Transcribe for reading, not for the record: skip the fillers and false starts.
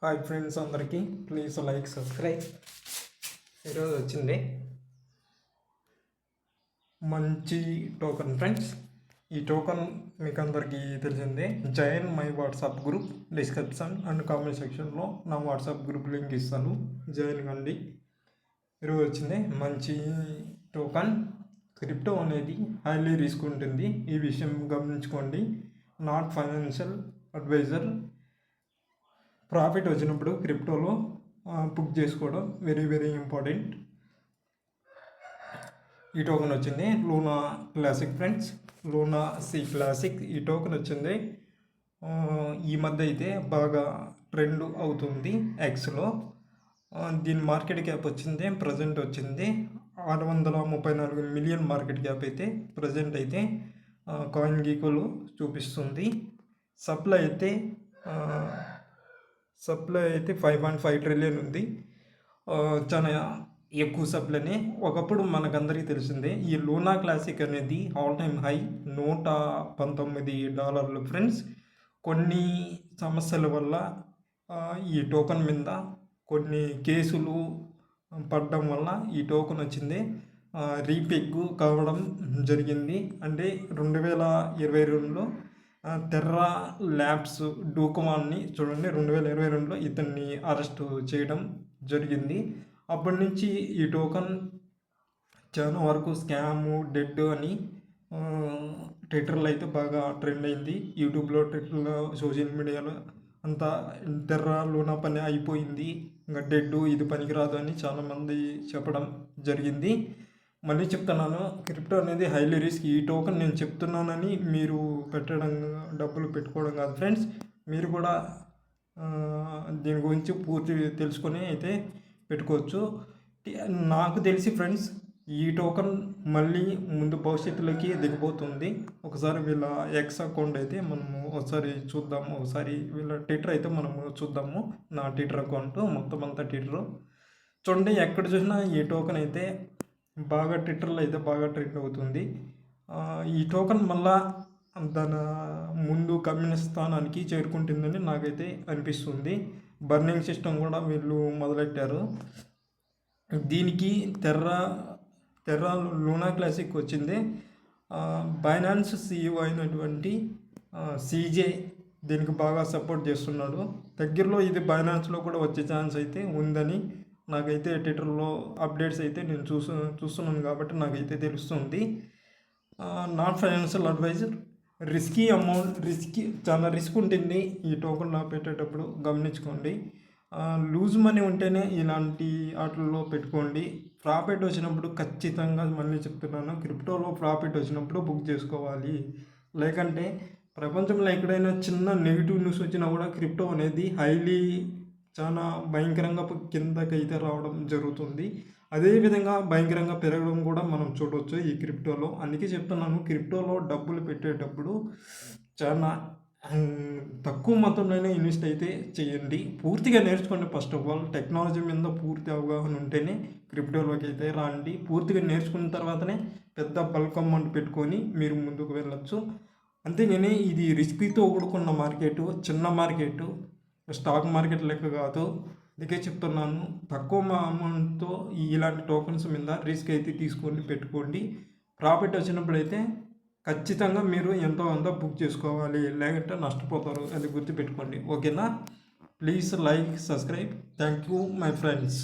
Hi friends అందరికీ please like subscribe. ఈరోజు వచ్చింది మంచి టోకన్ ఫ్రెండ్స్. ఈ టోకన్ మీకు అందరికీ తెలిసిందే. Join my WhatsApp group, description and comment సెక్షన్లో నా వాట్సాప్ గ్రూప్ లింక్ ఇస్తాను, జాయిన్ కండి. ఈరోజు వచ్చింది మంచి టోకన్. క్రిప్టో అనేది హైలీ రిస్క్ ఉంటుంది, ఈ విషయం గమనించుకోండి. Not financial advisor. ప్రాఫిట్ వచ్చినప్పుడు క్రిప్టోలో బుక్ చేసుకోవడం వెరీ వెరీ ఇంపార్టెంట్. ఈ టోకెన్ వచ్చింది Luna Classic friends, Luna C Classic. ఈ టోకెన్ వచ్చింది ఈ మధ్య అయితే బాగా ట్రెండ్ అవుతుంది ఎక్స్లో. దీని మార్కెట్ క్యాప్ వచ్చింది ప్రజెంట్ వచ్చింది 634 మిలియన్ మార్కెట్ క్యాప్ అయితే ప్రజెంట్ అయితే కాయిన్ గీకోలో చూపిస్తుంది. సప్లై అయితే 5.5 ట్రిలియన్ ఉంది. చాలా ఎక్కువ సప్లైనే. ఒకప్పుడు మనకందరికీ తెలిసిందే ఈ లూనా క్లాసిక్ అనేది ఆల్ టైమ్ హై $119 ఫ్రెండ్స్. కొన్ని సమస్యల వల్ల ఈ టోకెన్ మీద కొన్ని కేసులు పడడం వల్ల ఈ టోకెన్ వచ్చింది రీపెగ్ కావడం జరిగింది. అంటే 2022లో టెర్రా ల్యాబ్స్ డూకుమాన్ని చూడండి, 2022లో ఇతన్ని అరెస్ట్ చేయడం జరిగింది. అప్పటి నుంచి ఈ టోకన్ చాలా వరకు స్కాము, డెడ్ అని ట్విట్టర్లో అయితే బాగా ట్రెండ్ అయింది. యూట్యూబ్లో, ట్విట్టర్లో, సోషల్ మీడియాలో అంతా టెర్రా లూనా పని అయిపోయింది, ఇంకా డెడ్, ఇది పనికిరాదు అని చాలామంది చెప్పడం జరిగింది. మళ్ళీ చెప్తున్నాను, క్రిప్టో అనేది హైలీ రిస్క్. ఈ టోకెన్ నేను చెప్తున్నానని మీరు డబ్బులు పెట్టుకోవడం కాదు ఫ్రెండ్స్. మీరు కూడా దీని గురించి పూర్తి తెలుసుకొని అయితే పెట్టుకోవచ్చు. నాకు తెలిసి ఫ్రెండ్స్ ఈ టోకెన్ మళ్ళీ ముందు భవిష్యత్తులోకి దిగబోతుంది. ఒకసారి వీళ్ళ ఎక్స్ అకౌంట్ అయితే మనము ఒకసారి చూద్దాము, ఒకసారి వీళ్ళ ట్విట్టర్ అయితే మనము చూద్దాము. నా ట్విట్టర్ అకౌంట్ మొత్తం అంతా ట్విట్టర్ చూడండి. ఎక్కడ చూసినా ఈ టోకెన్ అయితే బాగా ట్విట్టర్లో అయితే బాగా ట్రెండ్ అవుతుంది. ఈ టోకెన్ మళ్ళా దాని ముందు కమ్యూనిస్ట్ స్థానానికి చేరుకుంటుందని నాకైతే అనిపిస్తుంది. బర్నింగ్ సిస్టమ్ కూడా వీళ్ళు మొదలెట్టారు. దీనికి టెర్రా లూనా క్లాసిక్ వచ్చింది. బైనాన్స్ CEO అయినటువంటి CJ దీనికి బాగా సపోర్ట్ చేస్తున్నాడు. దగ్గరలో ఇది బైనాన్స్లో కూడా వచ్చే ఛాన్స్ అయితే ఉందని నాకైతే ట్విట్టర్లో అప్డేట్స్ అయితే నేను చూస్తున్నాను కాబట్టి నాకైతే తెలుస్తుంది. Not financial advisor. చాలా రిస్క్ ఉంటుంది ఈ టోకెన్లో పెట్టేటప్పుడు, గమనించుకోండి. లూజ్ మనీ ఉంటేనే ఇలాంటి వాటిల్లో పెట్టుకోండి. ప్రాఫిట్ వచ్చినప్పుడు ఖచ్చితంగా, మళ్ళీ చెప్తున్నాను, క్రిప్టోలో ప్రాఫిట్ వచ్చినప్పుడు బుక్ చేసుకోవాలి. లేకంటే ప్రపంచంలో ఎక్కడైనా చిన్న నెగిటివ్ న్యూస్ వచ్చినా కూడా క్రిప్టో అనేది హైలీ చాలా భయంకరంగా కిందకైతే రావడం జరుగుతుంది. అదేవిధంగా భయంకరంగా పెరగడం కూడా మనం చూడవచ్చు ఈ క్రిప్టోలో. అందుకే చెప్తున్నాను, క్రిప్టోలో డబ్బులు పెట్టేటప్పుడు చాలా తక్కువ మొత్తంలోనే ఇన్వెస్ట్ అయితే చేయండి. పూర్తిగా నేర్చుకోండి. ఫస్ట్ ఆఫ్ ఆల్ టెక్నాలజీ మీద పూర్తి అవగాహన ఉంటేనే క్రిప్టోలోకి అయితే రాండి. పూర్తిగా నేర్చుకున్న తర్వాతనే పెద్ద బల్క్ అమౌంట్ పెట్టుకొని మీరు ముందుకు వెళ్ళచ్చు. అంతేగాని ఇది రిస్క్తో కూడుకున్న మార్కెట్, చిన్న మార్కెట్, స్టాక్ మార్కెట్ లెక్క కాదు. అందుకే చెప్తున్నాను, తక్కువ అమౌంట్తో ఇలాంటి టోకెన్స్ మీద రిస్క్ అయితే తీసుకొని పెట్టుకోండి. ప్రాఫిట్ వచ్చినప్పుడు అయితే ఖచ్చితంగా మీరు ఎంతో అంత బుక్ చేసుకోవాలి, లేదంటే నష్టపోతారు. అది గుర్తుపెట్టుకోండి. ఓకేనా? Please like, subscribe. Thank you my friends.